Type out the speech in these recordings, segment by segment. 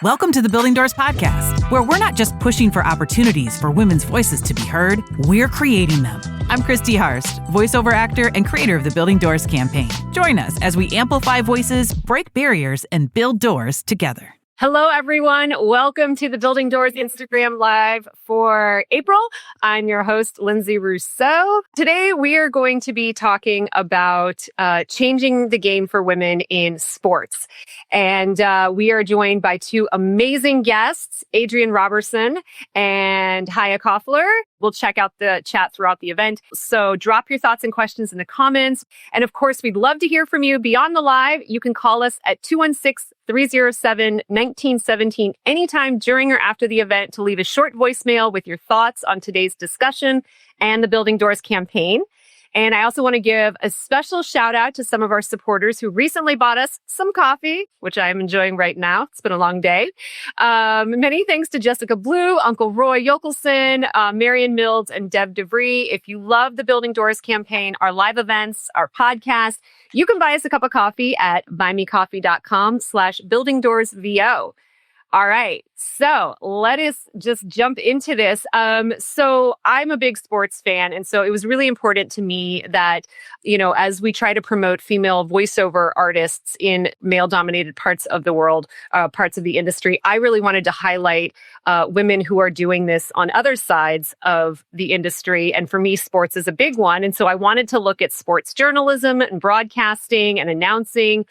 Welcome to the Building Doors Podcast, where we're not just pushing for opportunities for women's voices to be heard, we're creating them. I'm Christy Harst, voiceover actor and creator of the Building Doors campaign. Join us as we amplify voices, break barriers, and build doors together. Hello, everyone. Welcome to the Building Doors Instagram Live for April. I'm your host, Lindsay Rousseau. Today, we are going to be talking about changing the game for women in sports. And we are joined by two amazing guests, Adrienne Robertson and Haya Koffler. We'll check out the chat throughout the event. So drop your thoughts and questions in the comments. And of course, we'd love to hear from you beyond the live. You can call us at 216-307-1917 anytime during or after the event to leave a short voicemail with your thoughts on today's discussion and the Building Doors campaign. And I also want to give a special shout out to some of our supporters who recently bought us some coffee, which I am enjoying right now. It's been a long day. Many thanks to Jessica Blue, Uncle Roy Yokelson, Marion Mills, and Deb DeVry. If you love the Building Doors campaign, our live events, our podcast, you can buy us a cup of coffee at buymecoffee.com/buildingdoorsvo. All right. So let us just jump into this. So I'm a big sports fan. And so it was really important to me that, as we try to promote female voiceover artists in male dominated parts of the world, parts of the industry, I really wanted to highlight women who are doing this on other sides of the industry. And for me, sports is a big one. And so I wanted to look at sports journalism and broadcasting and announcing.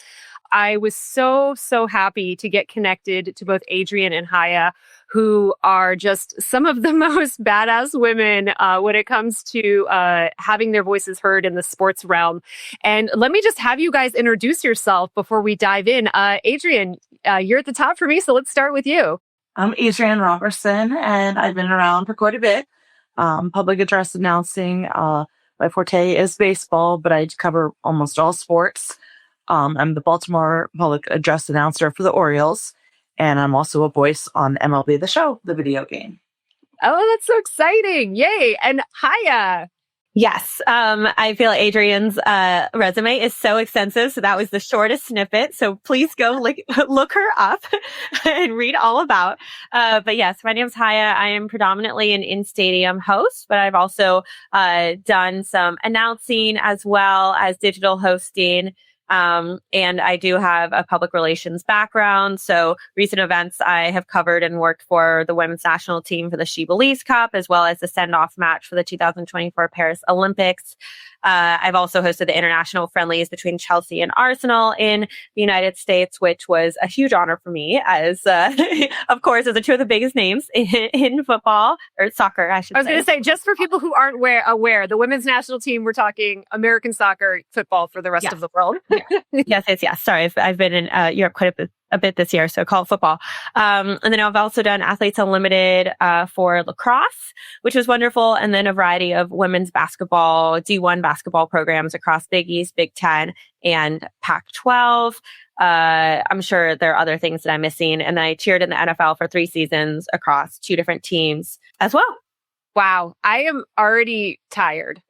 I was so happy to get connected to both Adrienne and Haya, who are just some of the most badass women when it comes to having their voices heard in the sports realm. And let me just have you guys introduce yourself before we dive in. Adrienne, you're at the top for me, so let's start with you. I'm Adrienne Robertson, and I've been around for quite a bit. Public address announcing. My forte is baseball, but I cover almost all sports. I'm the Baltimore public address announcer for the Orioles, and I'm also a voice on MLB The Show, the video game. Oh, that's so exciting. Yay. And Haya. Yes. I feel Adrienne's resume is so extensive. So that was the shortest snippet. So please go look her up and read all about. But yes, my name is Haya. I am predominantly an in-stadium host, but I've also done some announcing as well as digital hosting. And I do have a public relations background. So recent events I have covered and worked for the women's national team for the She Believes Cup, as well as the send-off match for the 2024 Paris Olympics. I've also hosted the international friendlies between Chelsea and Arsenal in the United States, which was a huge honor for me as, of course, as the two of the biggest names in football or soccer, I should say. I was going to say, just for people who aren't aware, the women's national team, we're talking American soccer, football for the rest of the world. Yes. Sorry, I've been in Europe quite a bit this year, so call it football. And then I've also done Athletes Unlimited for lacrosse, which was wonderful. And then a variety of women's basketball, D1 basketball programs across Big East, Big Ten, and Pac-12. I'm sure there are other things that I'm missing. And I cheered in the NFL for 3 seasons across 2 different teams as well. Wow, I am already tired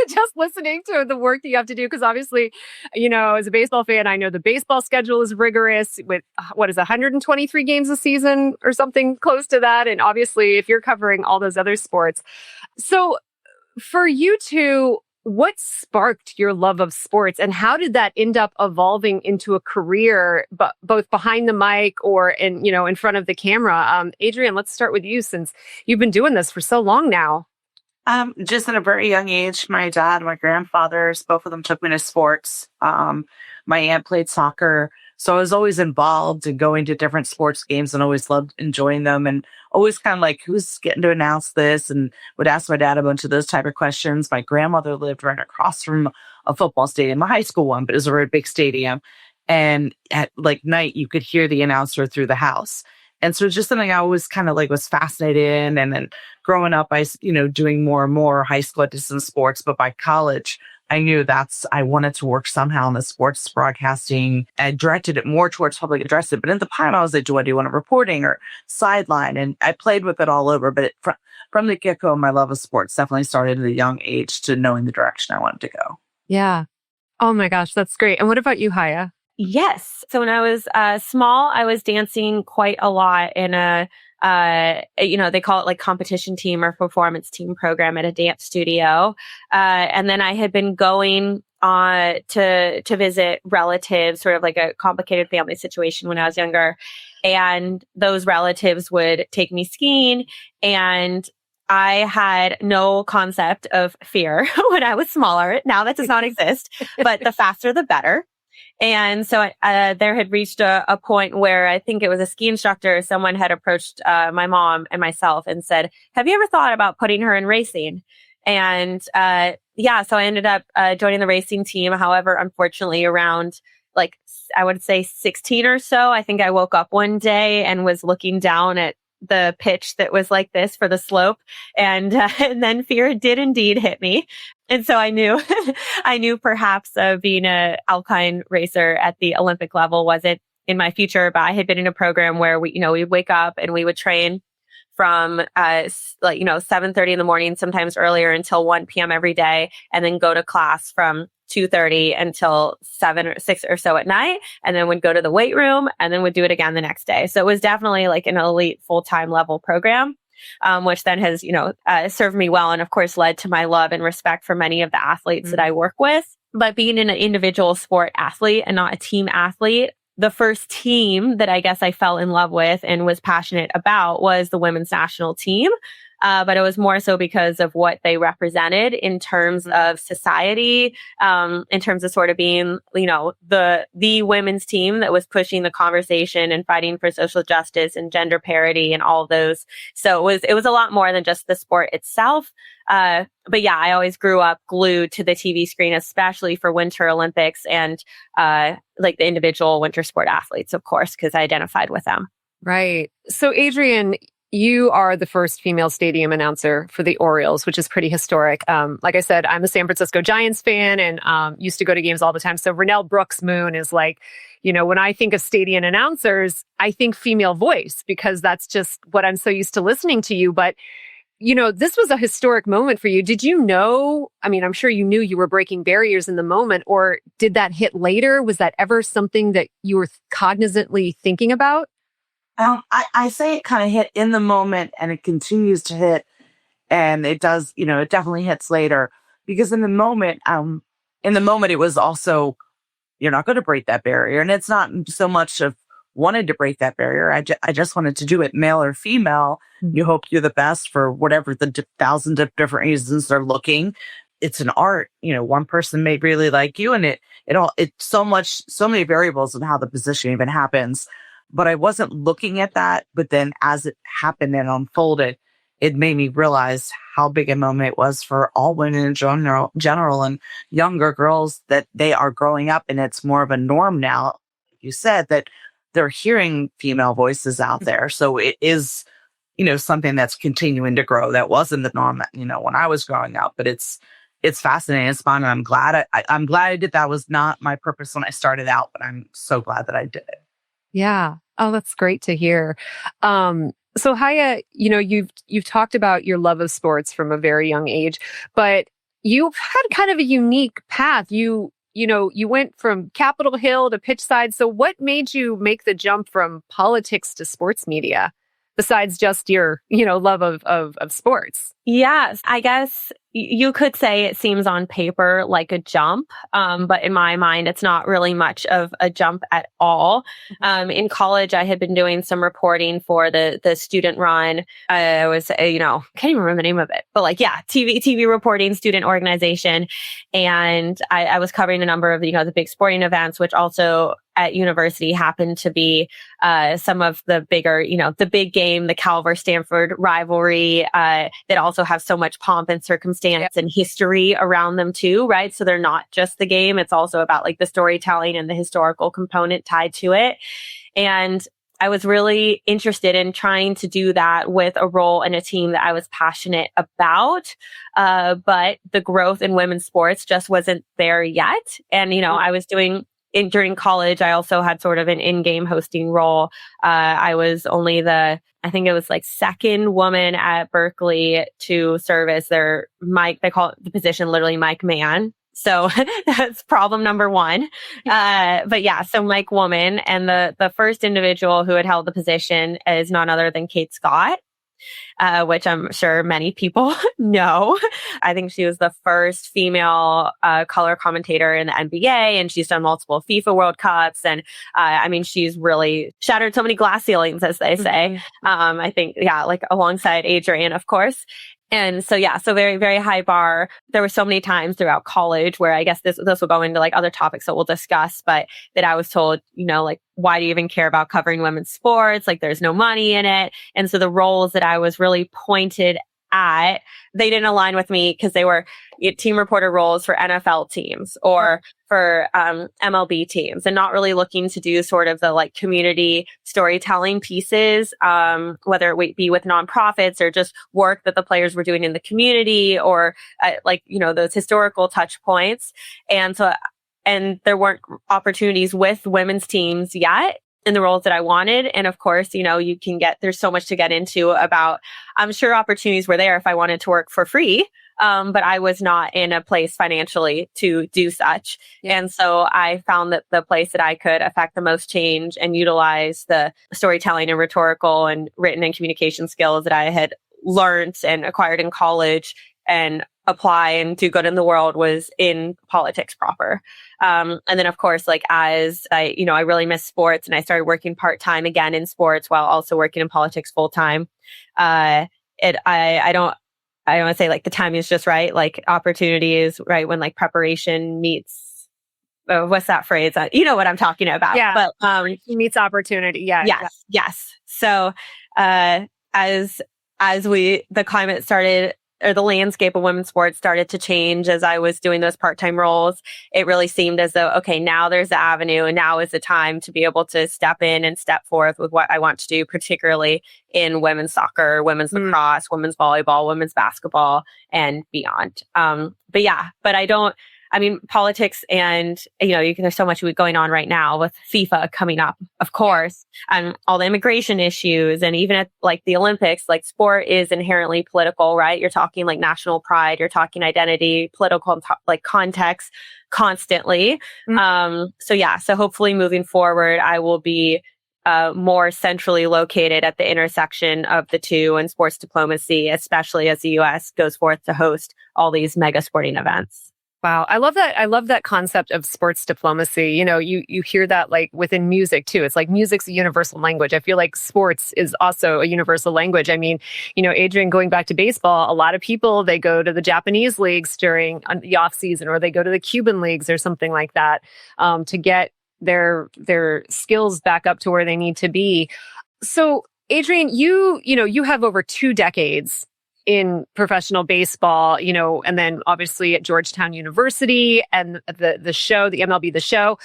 just listening to the work that you have to do. Because obviously, as a baseball fan, I know the baseball schedule is rigorous with, 123 games a season or something close to that. And obviously, if you're covering all those other sports. So for you two, what sparked your love of sports and how did that end up evolving into a career, but both behind the mic or in front of the camera? Adrienne, let's start with you since you've been doing this for so long now. Just at a very young age, my dad and my grandfathers, both of them took me to sports. My aunt played soccer. So I was always involved in going to different sports games and always loved enjoying them and always kind of like, who's getting to announce this? And would ask my dad a bunch of those type of questions. My grandmother lived right across from a football stadium, a high school one, but it was a very big stadium. And at night, you could hear the announcer through the house. And so it's just something I always kind of was fascinated in. And then growing up, doing more and more high school, I did some sports, but by college, I knew I wanted to work somehow in the sports broadcasting. I directed it more towards public addressing, but at the time I was like, do I do want reporting or sideline? And I played with it all over, but from the get-go, my love of sports definitely started at a young age to knowing the direction I wanted to go. Yeah. Oh my gosh, that's great. And what about you, Haya? Yes. So when I was small, I was dancing quite a lot in they call it like competition team or performance team program at a dance studio. And then I had been going to visit relatives, sort of like a complicated family situation when I was younger. And those relatives would take me skiing, and I had no concept of fear when I was smaller. Now that does not exist, but the faster the better. And so there had reached a point where I think it was a ski instructor. Someone had approached my mom and myself and said, "Have you ever thought about putting her in racing?" And so I ended up joining the racing team. However, unfortunately, around like I would say 16 or so, I think I woke up one day and was looking down at the pitch that was like this for the slope. And then fear did indeed hit me. And so I knew, I knew perhaps being a alpine racer at the Olympic level wasn't in my future, but I had been in a program where we'd wake up and we would train from 7:30 in the morning, sometimes earlier, until 1 p.m. every day, and then go to class from 2:30 until 7 or 6 or so at night, and then would go to the weight room and then would do it again the next day. So it was definitely like an elite full-time level program, which then has, served me well. And of course led to my love and respect for many of the athletes that I work with. But being an individual sport athlete and not a team athlete, the first team that I guess I fell in love with and was passionate about was the women's national team. But it was more so because of what they represented in terms of society, in terms of sort of being, the women's team that was pushing the conversation and fighting for social justice and gender parity and all of those. So it was a lot more than just the sport itself. But yeah, I always grew up glued to the TV screen, especially for Winter Olympics and like the individual winter sport athletes, of course, because I identified with them. Right. So Adrienne, you are the first female stadium announcer for the Orioles, which is pretty historic. Like I said, I'm a San Francisco Giants fan and used to go to games all the time. So Rennell Brooks Moon is like, when I think of stadium announcers, I think female voice because that's just what I'm so used to listening to you. But, this was a historic moment for you. Did you know? I mean, I'm sure you knew you were breaking barriers in the moment, or did that hit later? Was that ever something that you were cognizantly thinking about? I say it kind of hit in the moment and it continues to hit, and it does, it definitely hits later because in the moment, it was also, you're not going to break that barrier. And it's not so much of wanted to break that barrier. I just wanted to do it, male or female. Mm-hmm. You hope you're the best for whatever the thousands of different reasons they're looking. It's an art, one person may really like you, and it's so many variables in how the position even happens. But I wasn't looking at that. But then as it happened and unfolded, it made me realize how big a moment it was for all women in general and younger girls, that they are growing up and it's more of a norm now. Like you said, that they're hearing female voices out there. So it is, something that's continuing to grow. That wasn't the norm, when I was growing up, but it's fascinating. It's fun. And I'm glad I did. That was not my purpose when I started out, but I'm so glad that I did it. Yeah. Oh, that's great to hear. So Haya, you've talked about your love of sports from a very young age, but you've had kind of a unique path. You went from Capitol Hill to Pitchside. So what made you make the jump from politics to sports media, besides just your, love of sports? Yes, I guess you could say it seems on paper like a jump, but in my mind, it's not really much of a jump at all. In college, I had been doing some reporting for the student run. I was, can't even remember the name of it, but TV reporting student organization. And I was covering a number of, the big sporting events, which also at university happened to be some of the bigger, the big game, the Calver-Stanford rivalry that also have so much pomp and circumstance and history around them too, right? So they're not just the game. It's also about like the storytelling and the historical component tied to it. And I was really interested in trying to do that with a role in a team that I was passionate about. But the growth in women's sports just wasn't there yet. And, I was during college, I also had sort of an in-game hosting role. I was only I think it was like second woman at Berkeley to serve as their mic. They call it the position literally mic man. So that's problem number one. But yeah, so Mike Woman, and the first individual who had held the position is none other than Kate Scott. Which I'm sure many people know. I think she was the first female color commentator in the NBA, and she's done multiple FIFA World Cups. And I mean, she's really shattered so many glass ceilings, as they say. I think, yeah, like alongside Adrian, of course. And so, yeah, so very, very high bar. There were so many times throughout college where I guess this will go into like other topics that we'll discuss, but that I was told, like, why do you even care about covering women's sports? Like, there's no money in it. And so the roles that I was really pointed at, they didn't align with me because they were team reporter roles for NFL teams or for MLB teams, and not really looking to do sort of the like community storytelling pieces, whether it be with nonprofits or just work that the players were doing in the community, or those historical touch points. And so, and there weren't opportunities with women's teams yet in the roles that I wanted. And of course, there's so much to get into about, I'm sure opportunities were there if I wanted to work for free. But I was not in a place financially to do such. Yeah. And so I found that the place that I could affect the most change and utilize the storytelling and rhetorical and written and communication skills that I had learned and acquired in college and apply and do good in the world was in politics proper. And then of course, like as I really miss sports, and I started working part-time again in sports while also working in politics full-time. I don't want to say like the timing is just right. Like opportunity is right when like preparation meets, what's that phrase? You know what I'm talking about. Yeah. But meets opportunity. Yeah. Yes. So the climate started, or the landscape of women's sports started to change as I was doing those part-time roles, it really seemed as though, okay, now there's the avenue, and now is the time to be able to step in and step forth with what I want to do, particularly in women's soccer, women's lacrosse, women's volleyball, women's basketball, and beyond. Politics and, there's so much going on right now with FIFA coming up, of course, and all the immigration issues. And even at like the Olympics, like sport is inherently political, right? You're talking like national pride, you're talking identity, political, like context constantly. So hopefully moving forward, I will be more centrally located at the intersection of the two in sports diplomacy, especially as the U.S. goes forth to host all these mega sporting events. Wow. I love that. I love that concept of sports diplomacy. You hear that like within music too. It's like music's a universal language. I feel like sports is also a universal language. I mean, Adrian, going back to baseball, a lot of people, they go to the Japanese leagues during the off season, or they go to the Cuban leagues or something like that, to get their skills back up to where they need to be. So Adrian, you have over 2 decades in professional baseball, and then obviously at Georgetown University and the show, the MLB, the show.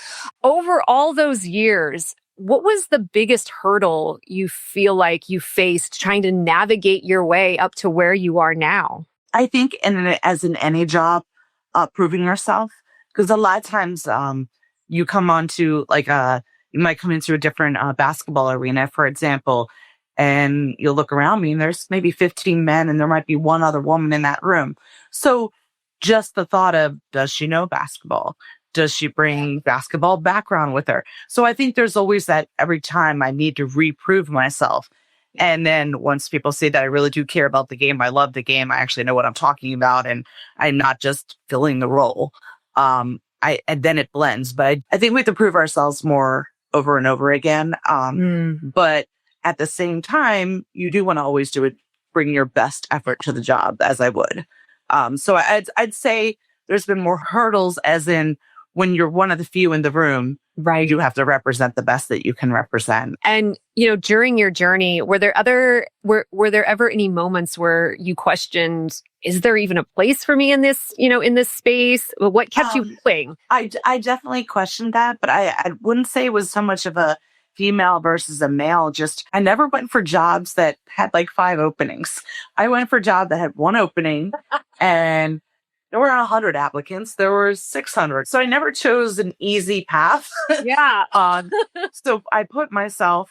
Over all those years, what was the biggest hurdle you feel like you faced trying to navigate your way up to where you are now? I think as in any job, proving yourself, because a lot of times you come onto you might come into a different basketball arena, for example, and you'll look around me and there's maybe 15 men and there might be one other woman in that room. So just the thought of, does she know basketball? Does she bring basketball background with her? So I think there's always that every time I need to reprove myself. And then once people see that I really do care about the game, I love the game, I actually know what I'm talking about, and I'm not just filling the role. And then it blends. But I think we have to prove ourselves more over and over again. But at the same time, you do want to always bring your best effort to the job, as I would. So I'd say there's been more hurdles, as in when you're one of the few in the room, right? You have to represent the best that you can represent. And during your journey, were there ever any moments where you questioned, is there even a place for me in this, in this space? What kept you going? I definitely questioned that, but I wouldn't say it was so much of a female versus a male. Just, I never went for jobs that had like 5 openings. I went for a job that had 1 opening and there were 100 applicants. There were 600. So I never chose an easy path. Yeah. So I put myself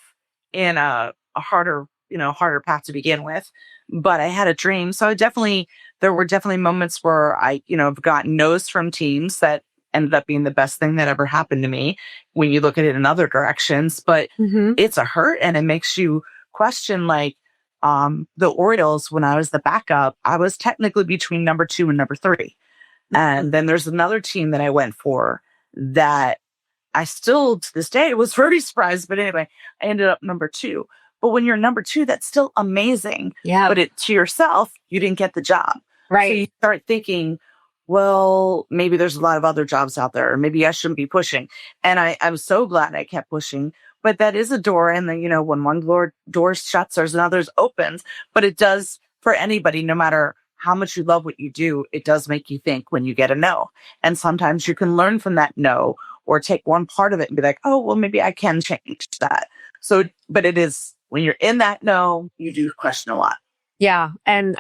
in a harder harder path to begin with, but I had a dream. So there were definitely moments where I, have gotten no's from teams that ended up being the best thing that ever happened to me when you look at it in other directions. But Mm-hmm. it's a hurt, and it makes you question, like, the Orioles, when I was the backup, I was technically between number 2 and number 3. And then there's another team that I went for that I still to this day was very surprised. But anyway, I ended up number 2. But when you're number 2, that's still amazing. Yeah. But to yourself, you didn't get the job. Right. So you start thinking, well, maybe there's a lot of other jobs out there, or maybe I shouldn't be pushing. And I'm so glad I kept pushing. But that is a door. And then, when one door shuts, there's another's opens. But it does for anybody, no matter how much you love what you do, it does make you think when you get a no. And sometimes you can learn from that no, or take one part of it and be like, oh, well, maybe I can change that. So, but it is, when you're in that no, you do question a lot. Yeah. And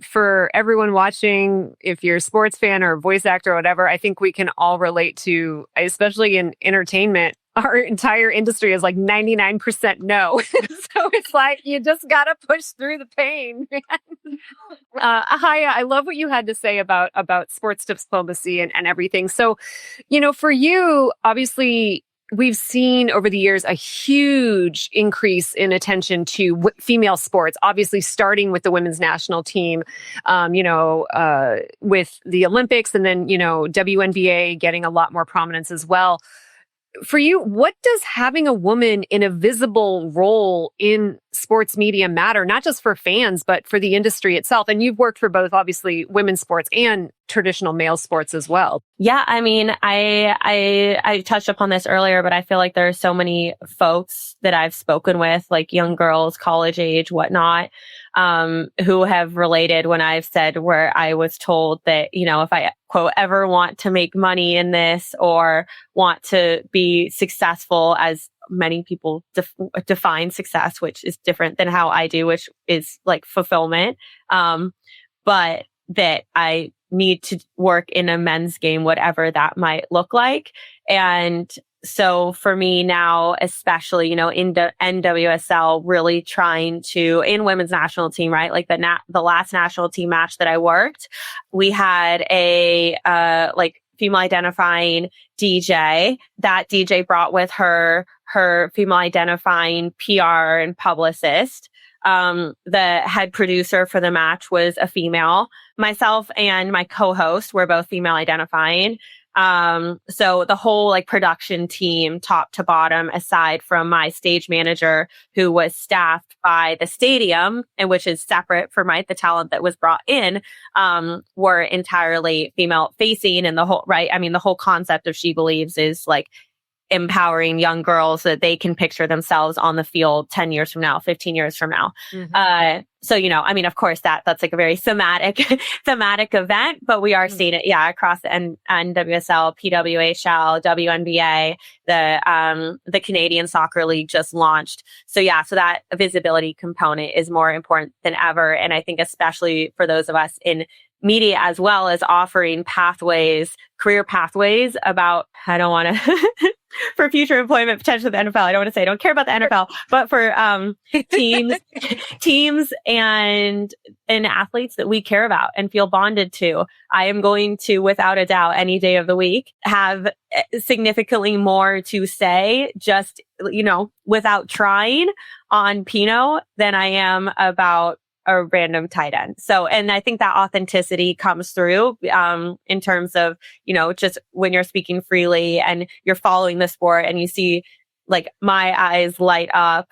for everyone watching, if you're a sports fan or a voice actor or whatever, I think we can all relate to, especially in entertainment, our entire industry is like 99% no. So it's like, you just got to push through the pain. Haya, I love what you had to say about sports diplomacy and everything. So, for you, obviously, we've seen over the years a huge increase in attention to female sports, obviously starting with the women's national team, with the Olympics, and then, WNBA getting a lot more prominence as well. For you, what does having a woman in a visible role in sports media matter, not just for fans, but for the industry itself? And you've worked for both, obviously, women's sports and traditional male sports as well. Yeah, I mean, I touched upon this earlier, but I feel like there are so many folks that I've spoken with, like young girls, college age, whatnot, who have related when I've said where I was told that, if I, quote, ever want to make money in this or want to be successful, as many people define success, which is different than how I do, which is like fulfillment. But that I need to work in a men's game, whatever that might look like. And so for me now, especially, in the NWSL, really trying to, in women's national team, right? Like the last national team match that I worked, we had a, female identifying DJ. That DJ brought with her female identifying PR and publicist. The head producer for the match was a female. Myself and my co-host were both female identifying. So the whole production team, top to bottom, aside from my stage manager, who was staffed by the stadium, and which is separate from the talent that was brought in, were entirely female facing. And the whole concept of She Believes is empowering young girls so that they can picture themselves on the field 10 years from now, 15 years from now. Mm-hmm. So, of course that's a very thematic event, but we are seeing it, across the NWSL, PWHL, WNBA, the Canadian Soccer League just launched. So that visibility component is more important than ever. And I think especially for those of us in media, as well as offering career pathways about, I don't want to, for future employment potential of the NFL. I don't want to say I don't care about the NFL, but for teams and athletes that we care about and feel bonded to, I am going to, without a doubt, any day of the week, have significantly more to say, just, without trying, on Pinot than I am about a random tight end. So, and I think that authenticity comes through, in terms of, just when you're speaking freely and you're following the sport and you see my eyes light up,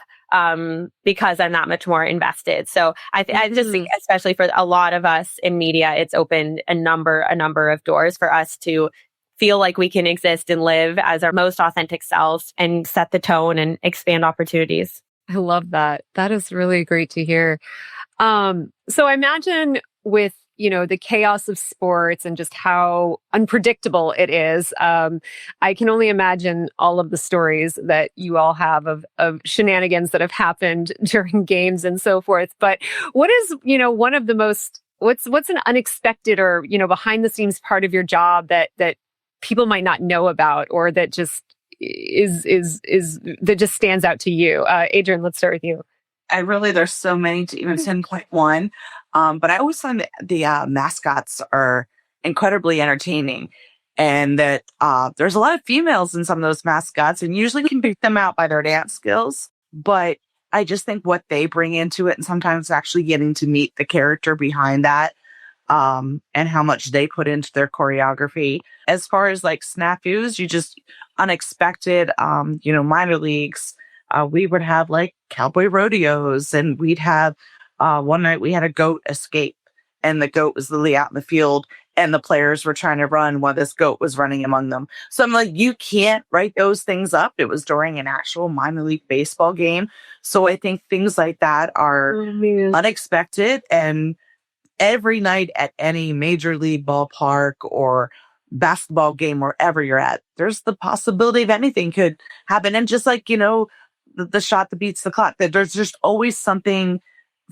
because I'm that much more invested. So I just think, especially for a lot of us in media, it's opened a number of doors for us to feel like we can exist and live as our most authentic selves and set the tone and expand opportunities. I love that. That is really great to hear. So I imagine with, the chaos of sports and just how unpredictable it is, I can only imagine all of the stories that you all have of shenanigans that have happened during games and so forth. But what is, one of the most, what's an unexpected or, behind the scenes part of your job that people might not know about, or that just is that just stands out to you? Adrian, let's start with you. there's so many to even 10.1. But I always find that the mascots are incredibly entertaining, and that there's a lot of females in some of those mascots, and usually can pick them out by their dance skills. But I just think what they bring into it, and sometimes actually getting to meet the character behind that, and how much they put into their choreography. As far as like snafus, you just unexpected, minor leagues. We would have like cowboy rodeos, and we'd have one night we had a goat escape, and the goat was literally out in the field, and the players were trying to run while this goat was running among them. So I'm like, you can't write those things up. It was during an actual minor league baseball game. So I think things like that are unexpected, and every night at any major league ballpark or basketball game, wherever you're at, there's the possibility of anything could happen. And just like, the shot that beats the clock, that there's just always something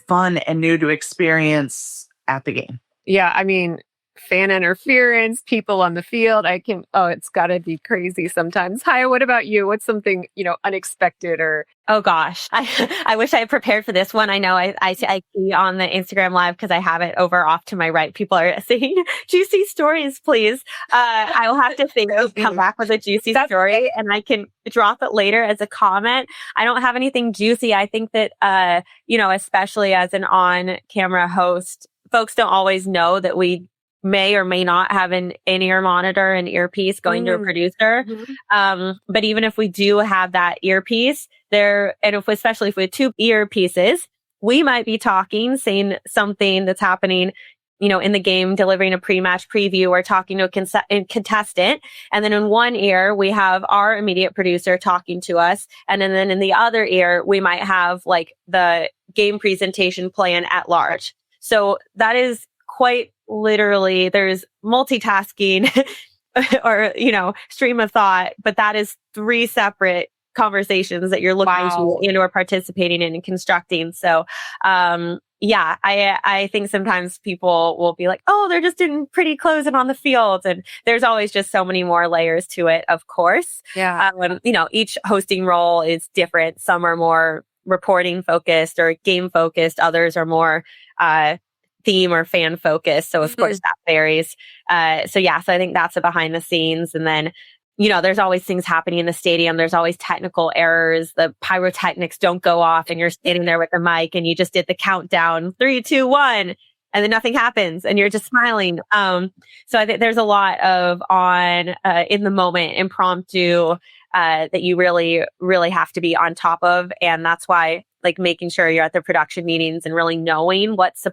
fun and new to experience at the game. Yeah, I mean, fan interference, people on the field. It's got to be crazy sometimes. Haya, what about you? What's something, unexpected or? Oh gosh, I wish I had prepared for this one. I know I see on the Instagram live, because I have it over off to my right. People are saying juicy stories, please. I will have to come back with a juicy story, and I can drop it later as a comment. I don't have anything juicy. I think that, especially as an on-camera host, folks don't always know that we may or may not have an in-ear monitor and earpiece going to a producer. But even if we do have that earpiece there, and especially if we have two earpieces, we might be talking, saying something that's happening, in the game, delivering a pre-match preview, or talking to a contestant. And then in one ear, we have our immediate producer talking to us. And then in the other ear, we might have like the game presentation plan at large. So that is quite literally, there's multitasking or, stream of thought, but that is 3 separate conversations that you're looking to and or participating in and constructing. So, I think sometimes people will be like, oh, they're just in pretty clothes and on the field. And there's always just so many more layers to it, of course. Yeah. Each hosting role is different. Some are more reporting focused or game focused. Others are more, theme or fan focused. So of course that varies. So I think that's a behind the scenes. And then, there's always things happening in the stadium. There's always technical errors. The pyrotechnics don't go off, and you're standing there with the mic, and you just did the countdown, 3, 2, 1, and then nothing happens, and you're just smiling. So I think there's a lot of in the moment impromptu that you really, really have to be on top of. And that's why, like, making sure you're at the production meetings and really knowing what the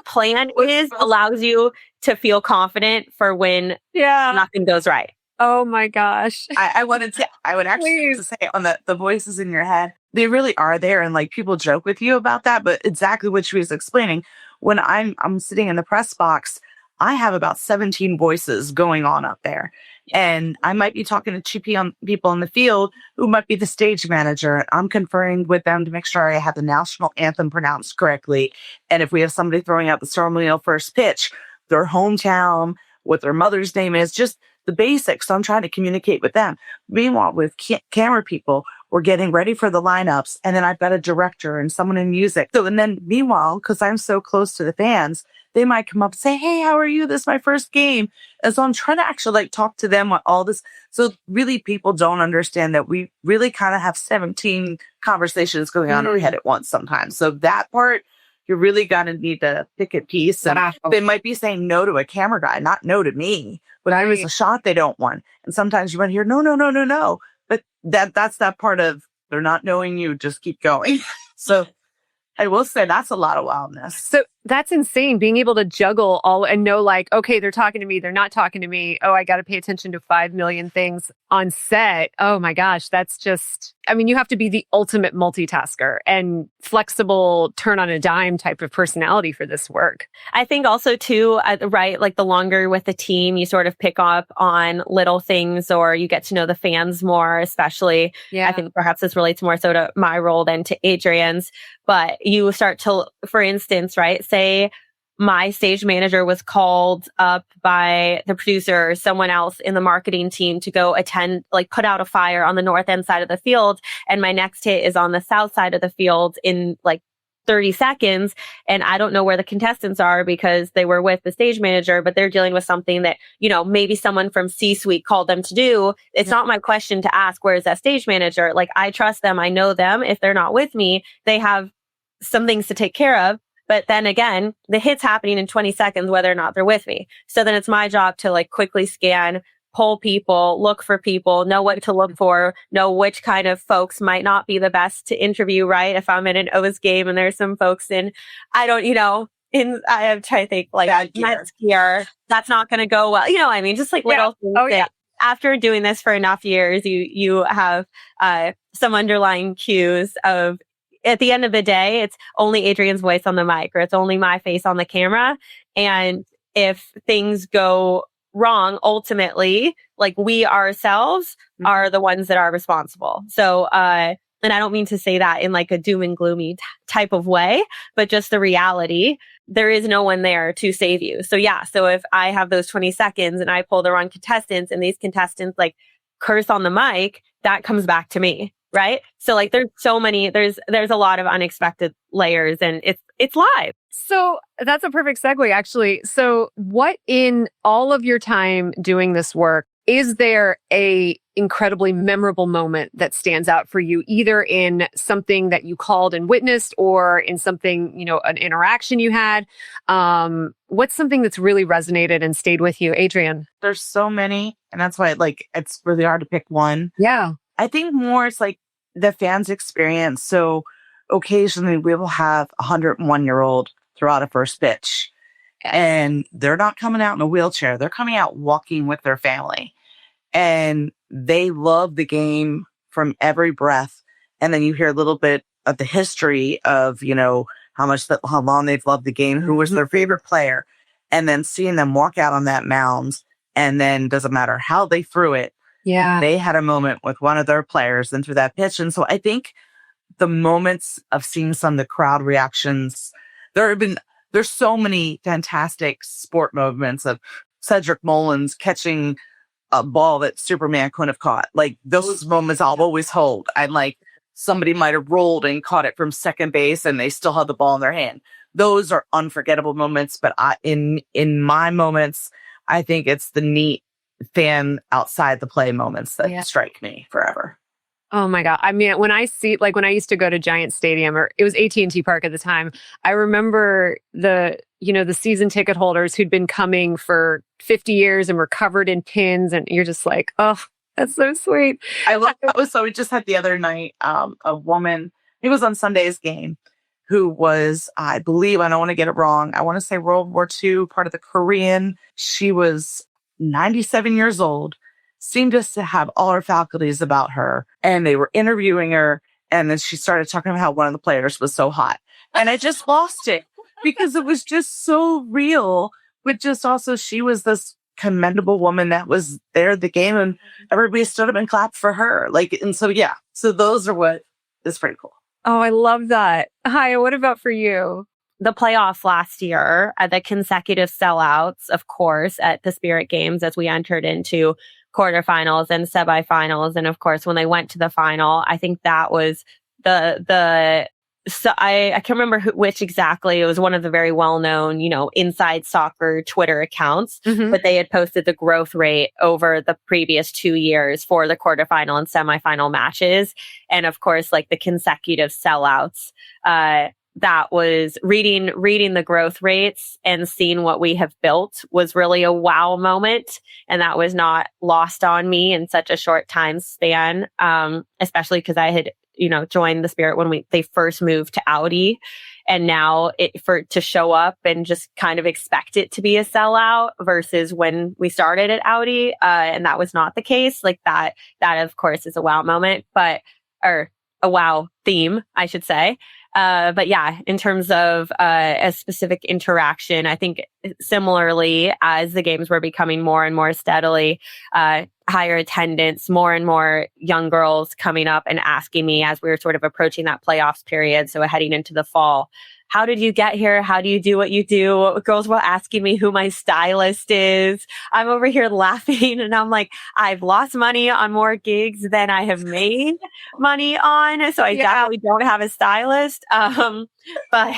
plan is allows you to feel confident for when nothing goes right. Oh my gosh. I would actually say on the voices in your head, they really are there. And like, people joke with you about that, but exactly what she was explaining, when I'm sitting in the press box, I have about 17 voices going on up there. And I might be talking to 2 people in the field who might be the stage manager. I'm conferring with them to make sure I have the national anthem pronounced correctly. And if we have somebody throwing out the ceremonial first pitch, their hometown, what their mother's name is, just the basics. So I'm trying to communicate with them. Meanwhile, with camera people, we're getting ready for the lineups. And then I've got a director and someone in music. So, and then meanwhile, because I'm so close to the fans, they might come up and say, hey, how are you? This is my first game. And so I'm trying to actually talk to them on all this. So really, people don't understand that we really kind of have 17 conversations going on in our head at once sometimes. So that part, you really got to need to pick a piece. And they might be saying no to a camera guy, not no to me, but I was a shot they don't want. And sometimes you want to hear, no. But that's that part of they're not knowing you, just keep going. So I will say that's a lot of wildness. So that's insane, being able to juggle all and know, like, okay, they're talking to me, they're not talking to me. Oh, I got to pay attention to 5 million things on set. Oh my gosh, that's just, you have to be the ultimate multitasker and flexible, turn on a dime type of personality for this work. I think also too, right, like the longer with the team, you sort of pick up on little things, or you get to know the fans more, especially. Yeah. I think perhaps this relates more so to my role than to Adrian's, but you start to, for instance, right, say my stage manager was called up by the producer or someone else in the marketing team to go attend, like put out a fire on the north end side of the field. And my next hit is on the south side of the field in like 30 seconds. And I don't know where the contestants are because they were with the stage manager, but they're dealing with something that, maybe someone from C-suite called them to do. It's not my question to ask, where is that stage manager? Like, I trust them. I know them. If they're not with me, they have some things to take care of. But then again, the hit's happening in 20 seconds, whether or not they're with me. So then it's my job to like quickly scan, pull people, look for people, know what to look for, know which kind of folks might not be the best to interview, right? If I'm in an O's game and there's some folks I am trying to think like Mets gear, that's not going to go well. Just like little things. Oh, yeah. After doing this for enough years, you have some underlying cues of, at the end of the day, it's only Adrian's voice on the mic, or it's only my face on the camera. And if things go wrong, ultimately, like we ourselves are the ones that are responsible. So, and I don't mean to say that in like a doom and gloomy type of way, but just the reality, there is no one there to save you. So yeah, so if I have those 20 seconds and I pull the wrong contestants and these contestants like curse on the mic, that comes back to me. Right. So like there's a lot of unexpected layers, and it's live. So that's a perfect segue, actually. So what in all of your time doing this work, is there a incredibly memorable moment that stands out for you, either in something that you called and witnessed or in something, an interaction you had? What's something that's really resonated and stayed with you, Adrian? There's so many, and that's why it's really hard to pick one. Yeah. I think more it's like the fans' experience. So occasionally we will have a 101-year-old throw out a first pitch, and they're not coming out in a wheelchair. They're coming out walking with their family, and they love the game from every breath. And then you hear a little bit of the history of, how long they've loved the game, who was their favorite player, and then seeing them walk out on that mound, and then doesn't matter how they threw it. Yeah. They had a moment with one of their players and through that pitch. And so I think the moments of seeing some of the crowd reactions, there's so many fantastic sport moments of Cedric Mullins catching a ball that Superman couldn't have caught. Like those moments I'll always hold. And like somebody might have rolled and caught it from second base and they still had the ball in their hand. Those are unforgettable moments. But in my moments, I think it's the neat fan outside the play moments that strike me forever. Oh my God. I mean, when I used to go to Giant Stadium, or it was AT&T Park at the time, I remember the season ticket holders who'd been coming for 50 years and were covered in pins. And you're just like, oh, that's so sweet. I love that. So we just had the other night, a woman, it was on Sunday's game, who was, I believe, I don't want to get it wrong, I want to say World War II, part of the Korean. She was 97 years old, seemed just to have all her faculties about her. And they were interviewing her. And then she started talking about how one of the players was so hot. And I just lost it because it was just so real. But just also, she was this commendable woman that was there at the game, and everybody stood up and clapped for her. So those are what is pretty cool. Oh, I love that. Hi, what about for you? The playoffs last year, the consecutive sellouts, of course, at the Spirit Games as we entered into quarterfinals and semifinals. And of course, when they went to the final, I think that was so I can't remember which exactly. It was one of the very well-known, inside soccer Twitter accounts, but they had posted the growth rate over the previous 2 years for the quarterfinal and semifinal matches. And of course, like the consecutive sellouts, that was reading the growth rates and seeing what we have built was really a wow moment. And that was not lost on me in such a short time span, especially because I had, joined the Spirit when they first moved to Audi. And now to show up and just kind of expect it to be a sellout versus when we started at Audi. And that was not the case. Like that of course is a wow moment, or a wow theme, I should say. But yeah, in terms of a specific interaction, I think similarly as the games were becoming more and more steadily higher attendance, more and more young girls coming up and asking me as we were sort of approaching that playoffs period, so heading into the fall, how did you get here? How do you do what you do? Girls were asking me who my stylist is. I'm over here laughing and I'm like, I've lost money on more gigs than I have made money on. So I definitely don't have a stylist. But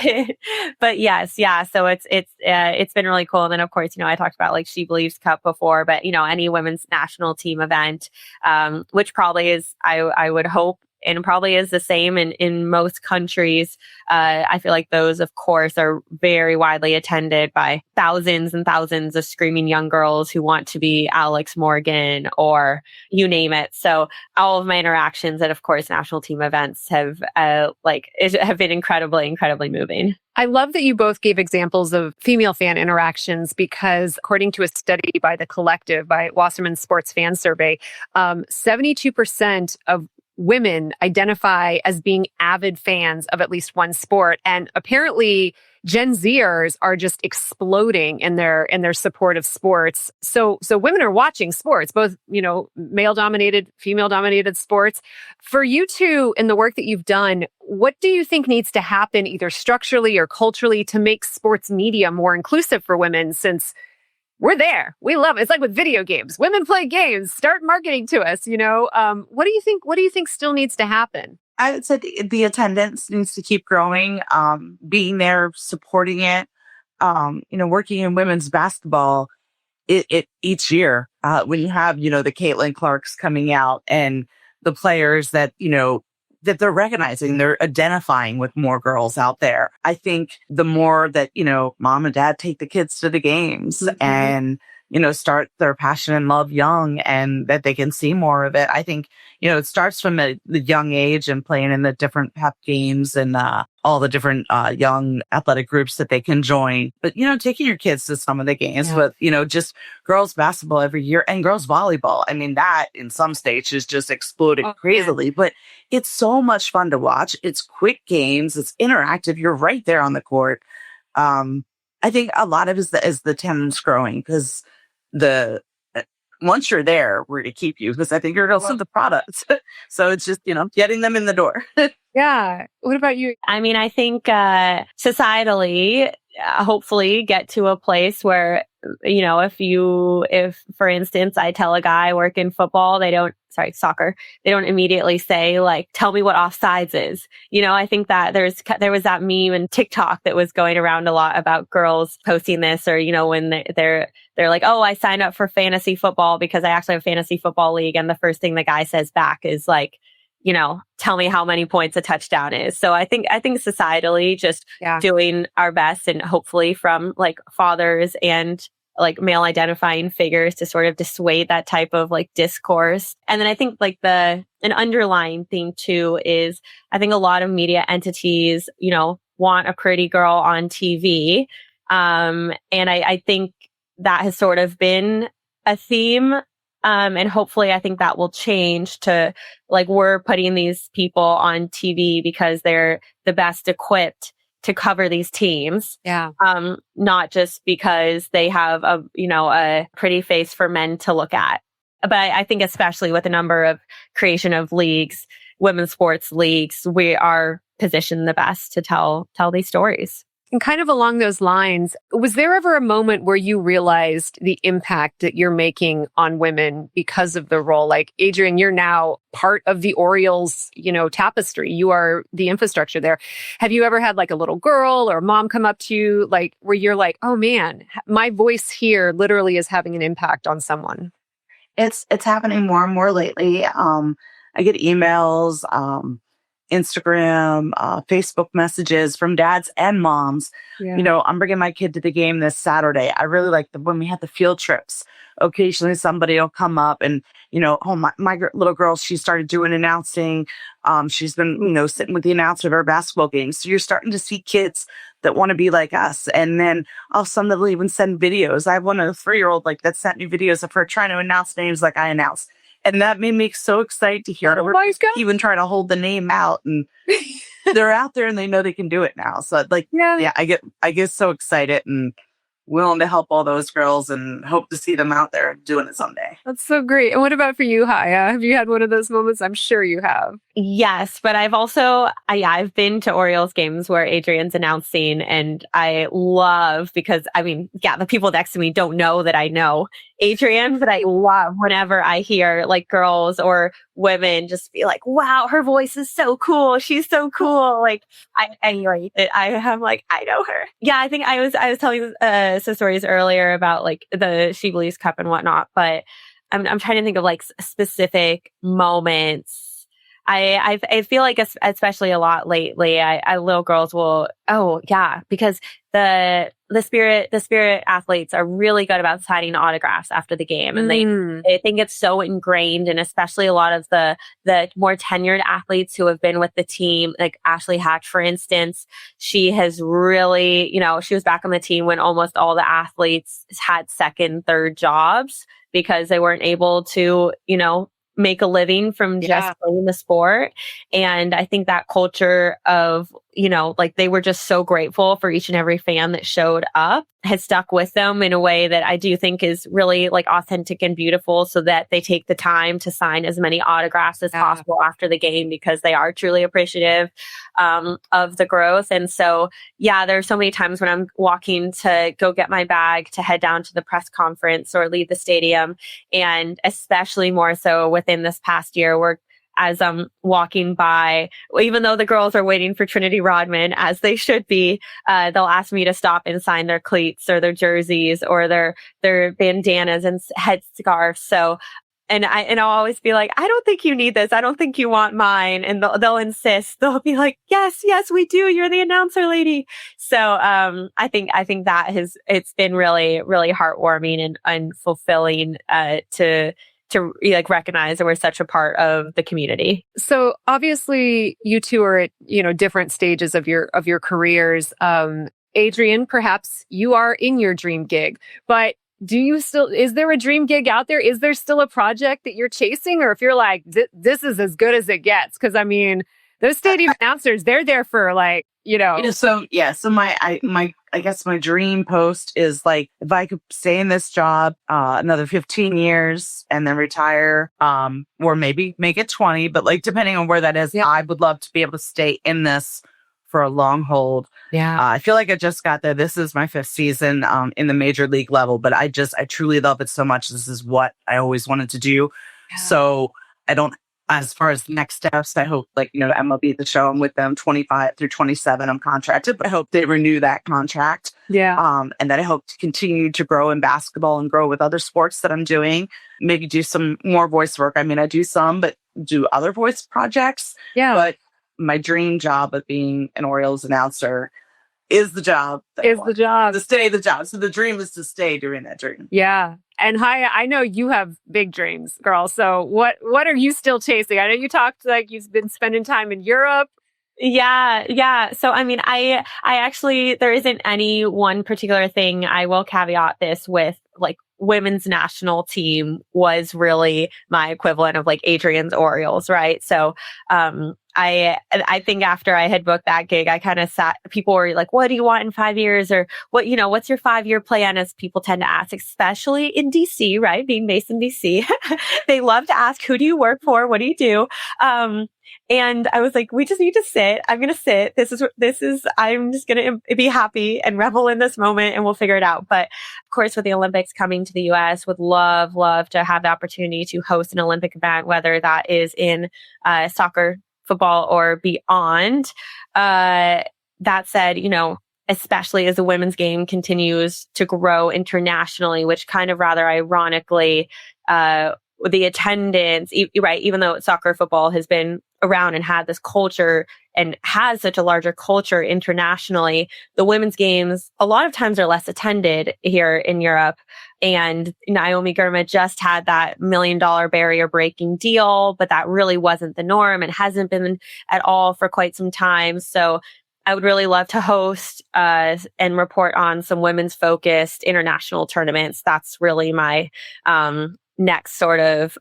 but yes, yeah. So it's been really cool. And then of course, I talked about like She Believes Cup before, but any women's national team event, which probably is, I would hope, and probably is the same in most countries. I feel like those, of course, are very widely attended by thousands and thousands of screaming young girls who want to be Alex Morgan or you name it. So all of my interactions at, of course, national team events have been incredibly moving. I love that you both gave examples of female fan interactions because according to a study by The Collective, by Wasserman Sports Fan Survey, 72% of women identify as being avid fans of at least one sport. And apparently Gen Zers are just exploding in their support of sports. So women are watching sports, both, male dominated, female dominated sports. For you two, in the work that you've done, what do you think needs to happen either structurally or culturally to make sports media more inclusive for women, since we're there? We love it. It's like with video games. Women play games. Start marketing to us, What do you think? What do you think still needs to happen? I would say the attendance needs to keep growing, being there, supporting it. Working in women's basketball, it each year, when you have, the Caitlin Clarks coming out and the players that, that they're recognizing, they're identifying with more girls out there. I think the more that, mom and dad take the kids to the games and, start their passion and love young, and that they can see more of it. I think, it starts from the young age and playing in the different pep games and all the different young athletic groups that they can join. But, taking your kids to some of the games with, just girls basketball every year and girls volleyball. I mean, that in some states is just exploding crazily, but it's so much fun to watch. It's quick games. It's interactive. You're right there on the court. I think a lot of it is the attendance growing, because once you're there, we're going to keep you, because I think you're also the product. So it's just, getting them in the door. Yeah. What about you? I mean, I think societally, hopefully get to a place where, if for instance, I tell a guy I work in football, soccer, they don't immediately say like, tell me what offsides is. I think that there was that meme in TikTok that was going around a lot about girls posting this, or, when they're like, oh, I signed up for fantasy football because I actually have a fantasy football league. And the first thing the guy says back is like, tell me how many points a touchdown is. So I think societally just doing our best, and hopefully from like fathers and like male identifying figures to sort of dissuade that type of like discourse. And then I think like an underlying thing too is I think a lot of media entities, want a pretty girl on TV. And I think that has sort of been a theme. And hopefully I think that will change to like, we're putting these people on TV because they're the best equipped to cover these teams. Yeah. Not just because they have a pretty face for men to look at. But I think especially with the number of creation of leagues, women's sports leagues, we are positioned the best to tell these stories. And kind of along those lines, was there ever a moment where you realized the impact that you're making on women because of the role? Like, Adrian, you're now part of the Orioles, tapestry. You are the infrastructure there. Have you ever had like a little girl or mom come up to you, like, where you're like, oh man, my voice here literally is having an impact on someone? It's happening more and more lately. I get emails, Instagram, Facebook messages from dads and moms. Yeah. I'm bringing my kid to the game this Saturday. I really like when we had the field trips. Occasionally somebody will come up and, my little girl, she started doing announcing. She's been, sitting with the announcer of our basketball games. So you're starting to see kids that want to be like us. And then some that will even send videos. I have one, a 3-year-old that sent me videos of her trying to announce names like I announced. And that made me so excited to hear. Oh my God. Even trying to hold the name out, and they're out there and they know they can do it now. So I get so excited, and willing to help all those girls and hope to see them out there doing it someday. That's so great. And what about for you, Haya? Have you had one of those moments? I'm sure you have. Yes, but I've also, I've been to Orioles games where Adrian's announcing, and I love because, the people next to me don't know that I know Adrian, but I love whenever I hear like girls or women just be like, wow, her voice is so cool. She's so cool. Like I rate it. I'm like, I know her. Yeah, I think I was telling some stories earlier about like the She Believes Cup and whatnot, but I'm trying to think of like specific moments. I feel like especially a lot lately, little girls will, because the spirit athletes are really good about signing autographs after the game. And they think it's so ingrained, and especially a lot of the more tenured athletes who have been with the team, like Ashley Hatch, for instance, she has really, she was back on the team when almost all the athletes had second, third jobs because they weren't able to, make a living from just playing the sport. And I think that culture of, like they were just so grateful for each and every fan that showed up has stuck with them in a way that I do think is really like authentic and beautiful, so that they take the time to sign as many autographs as possible after the game because they are truly appreciative of the growth. And so, there's so many times when I'm walking to go get my bag to head down to the press conference or leave the stadium. And especially more so within this past year, where as I'm walking by, even though the girls are waiting for Trinity Rodman, as they should be, they'll ask me to stop and sign their cleats or their jerseys or their bandanas and head scarves. So, and I'll always be like, I don't think you need this. I don't think you want mine. And they'll insist. They'll be like, yes, we do. You're the announcer lady. So, I think it's been really, really heartwarming and fulfilling, to like recognize that we're such a part of the community. So obviously you two are at, different stages of your careers. Adrian, perhaps you are in your dream gig, but is there a dream gig out there? Is there still a project that you're chasing? Or if you're like, this is as good as it gets? Because those stadium announcers, they're there for like, So I guess my dream post is like, if I could stay in this job another 15 years and then retire, or maybe make it 20, but like depending on where that is, I would love to be able to stay in this for a long hold. I feel like I just got there. This is my 5th season in the major league level, but I truly love it so much. This is what I always wanted to do. So as far as next steps, I hope MLB The Show, I'm with them 25 through 27. I'm contracted, but I hope they renew that contract. And that I hope to continue to grow in basketball and grow with other sports that I'm doing. Maybe do some more voice work. I do some, but do other voice projects. But my dream job of being an Orioles announcer is the job. To stay the job. So the dream is to stay doing that dream. Yeah. And Haya, I know you have big dreams, girl. So what are you still chasing? I know you talked like you've been spending time in Europe. Yeah. So, I actually, there isn't any one particular thing. I will caveat this with like women's national team was really my equivalent of like Adrian's Orioles, right? So, I think after I had booked that gig, I kind of people were like, what do you want in 5 years? Or what's your 5-year plan? As people tend to ask, especially in DC, right? Being based in DC, they love to ask, who do you work for? What do you do? And I was like, we just need to sit. I'm going to sit. I'm just going to be happy and revel in this moment, and we'll figure it out. But of course, with the Olympics coming to the US, would love to have the opportunity to host an Olympic event, whether that is in soccer, football, or beyond. That said, especially as the women's game continues to grow internationally, which kind of rather ironically, the attendance, right, even though soccer, football has been around and had this culture and has such a larger culture internationally, the women's games a lot of times are less attended here in Europe. And Naomi Girma just had that $1 million barrier breaking deal, but that really wasn't the norm and hasn't been at all for quite some time. So I would really love to host and report on some women's focused international tournaments. That's really my next sort of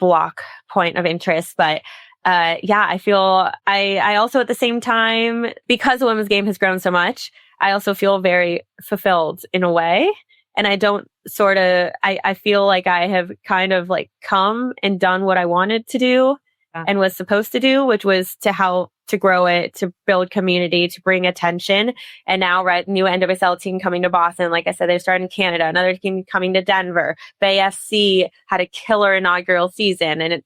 block point of interest. But I feel I also at the same time, because the women's game has grown so much, I also feel very fulfilled in a way. And I don't I feel like I have kind of like come and done what I wanted to do and was supposed to do, which was to help to grow it, to build community, to bring attention. And now, right, new NWSL team coming to Boston. Like I said, they started in Canada, another team coming to Denver. Bay FC had a killer inaugural season. And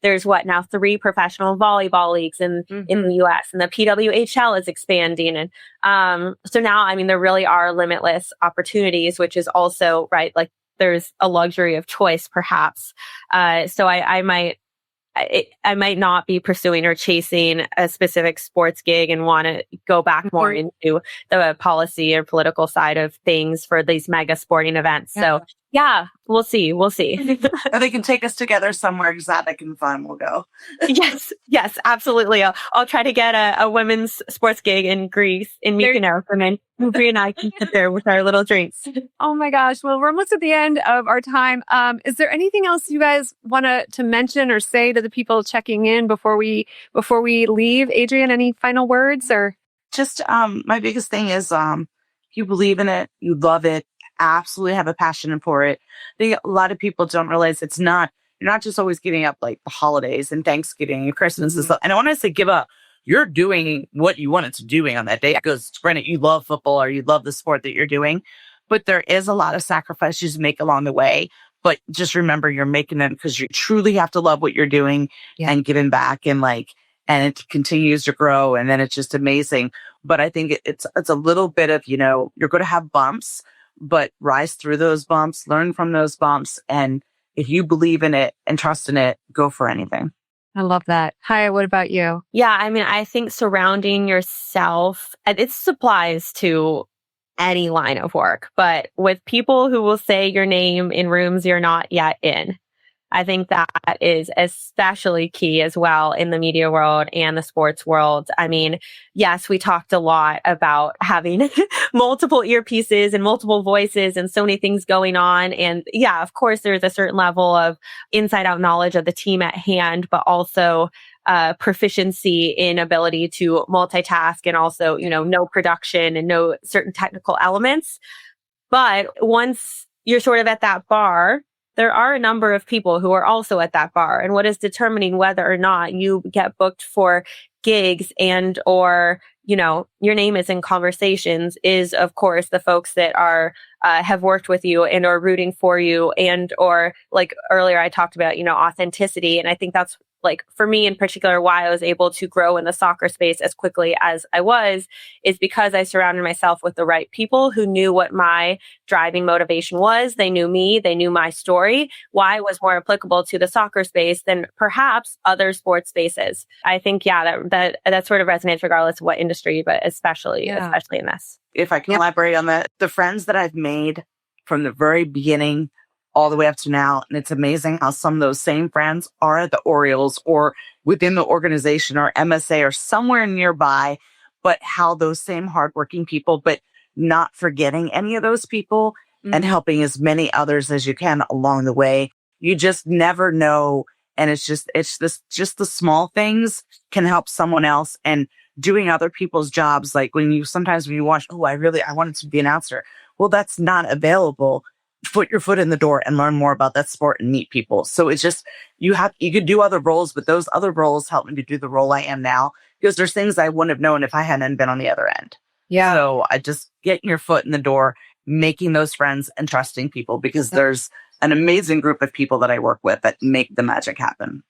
there's now 3 professional volleyball leagues in the US, and the PWHL is expanding. And so now, I mean, there really are limitless opportunities, which is also, right, like there's a luxury of choice, perhaps. So I might not be pursuing or chasing a specific sports gig and want to go back more into the policy or political side of things for these mega sporting events. Yeah. So yeah, we'll see. Or they can take us together somewhere exotic and fun. We'll go. Yes, absolutely. I'll try to get a women's sports gig in Greece, in Mykonos, and then Brie and I can sit there with our little drinks. Oh my gosh. Well, we're almost at the end of our time. Is there anything else you guys want to mention or say to the people checking in before we leave? Adrienne, any final words? Or just my biggest thing is you believe in it, you love it, absolutely have a passion for it. I think a lot of people don't realize you're not just always getting up like the holidays and Thanksgiving and Christmas and stuff. And I want to say give up. You're doing what you wanted to doing on that day, because granted, you love football or you love the sport that you're doing, but there is a lot of sacrifices you make along the way. But just remember, you're making them because you truly have to love what you're doing and giving back, and it continues to grow, and then it's just amazing. But I think it's a little bit of, you're going to have bumps, but rise through those bumps, learn from those bumps. And if you believe in it and trust in it, go for anything. I love that. Hi, what about you? Yeah, I mean, I think surrounding yourself, and it applies to any line of work, but with people who will say your name in rooms you're not yet in. I think that is especially key as well in the media world and the sports world. I mean, yes, we talked a lot about having multiple earpieces and multiple voices and so many things going on. And yeah, of course, there's a certain level of inside out knowledge of the team at hand, but also proficiency in ability to multitask, and also, know production and know certain technical elements. But once you're sort of at that bar, there are a number of people who are also at that bar. And what is determining whether or not you get booked for gigs and or, your name is in conversations is, of course, the folks that are have worked with you and are rooting for you, and or like earlier I talked about, authenticity. And I think that's for me in particular, why I was able to grow in the soccer space as quickly as I was, is because I surrounded myself with the right people who knew what my driving motivation was. They knew me, they knew my story, why it was more applicable to the soccer space than perhaps other sports spaces. I think, that sort of resonates regardless of what industry, but especially in this. If I can elaborate on that, the friends that I've made from the very beginning all the way up to now. And it's amazing how some of those same friends are at the Orioles or within the organization or MSA or somewhere nearby, but how those same hardworking people, but not forgetting any of those people and helping as many others as you can along the way. You just never know. And it's just the small things can help someone else, and doing other people's jobs. Like when you watch, I wanted to be an announcer. Well, that's not available. Put your foot in the door and learn more about that sport and meet people. So it's just, you could do other roles, but those other roles help me to do the role I am now, because there's things I wouldn't have known if I hadn't been on the other end. Yeah. So I just getting your foot in the door, making those friends and trusting people, because there's an amazing group of people that I work with that make the magic happen.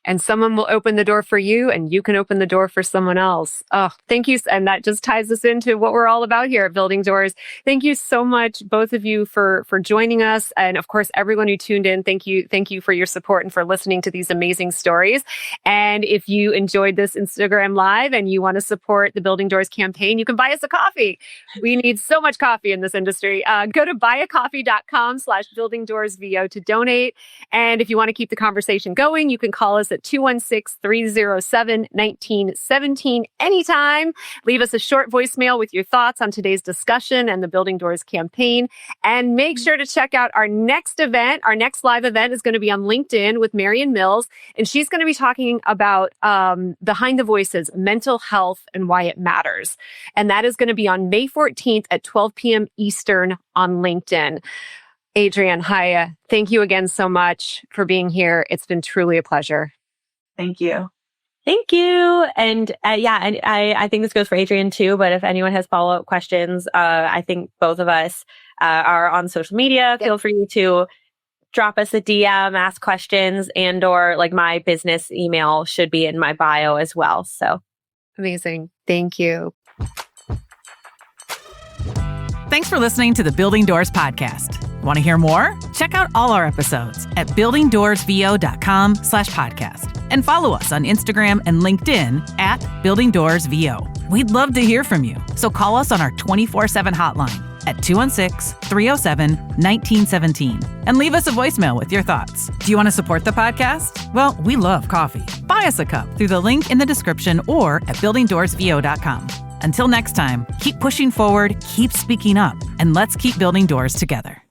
And someone will open the door for you, and you can open the door for someone else. Oh, thank you. And that just ties us into what we're all about here at Building Doors. Thank you so much, both of you, for joining us. And of course, everyone who tuned in, thank you for your support and for listening to these amazing stories. And if you enjoyed this Instagram Live and you want to support the Building Doors campaign, you can buy us a coffee. We need so much coffee in this industry. Go to buyacoffee.com/buildingdoorsvo to donate. And if you want to keep the conversation going, you can call us us at 216-307-1917 anytime. Leave us a short voicemail with your thoughts on today's discussion and the Building Doors campaign. And make sure to check out our next event. Our next live event is going to be on LinkedIn with Marian Mills, and she's going to be talking about Behind the Voices, mental health and why it matters. And that is going to be on May 14th at 12 p.m. Eastern on LinkedIn. Adrienne, hi. Thank you again so much for being here. It's been truly a pleasure. Thank you. Thank you. And I think this goes for Adrienne too, but if anyone has follow-up questions, I think both of us are on social media. Feel free to drop us a DM, ask questions, and or like my business email should be in my bio as well. So amazing. Thank you. Thanks for listening to the Building Doors podcast. Want to hear more? Check out all our episodes at buildingdoorsvo.com/podcast and follow us on Instagram and LinkedIn at buildingdoorsvo. We'd love to hear from you. So call us on our 24/7 hotline at 216-307-1917 and leave us a voicemail with your thoughts. Do you want to support the podcast? Well, we love coffee. Buy us a cup through the link in the description or at buildingdoorsvo.com. Until next time, keep pushing forward, keep speaking up, and let's keep building doors together.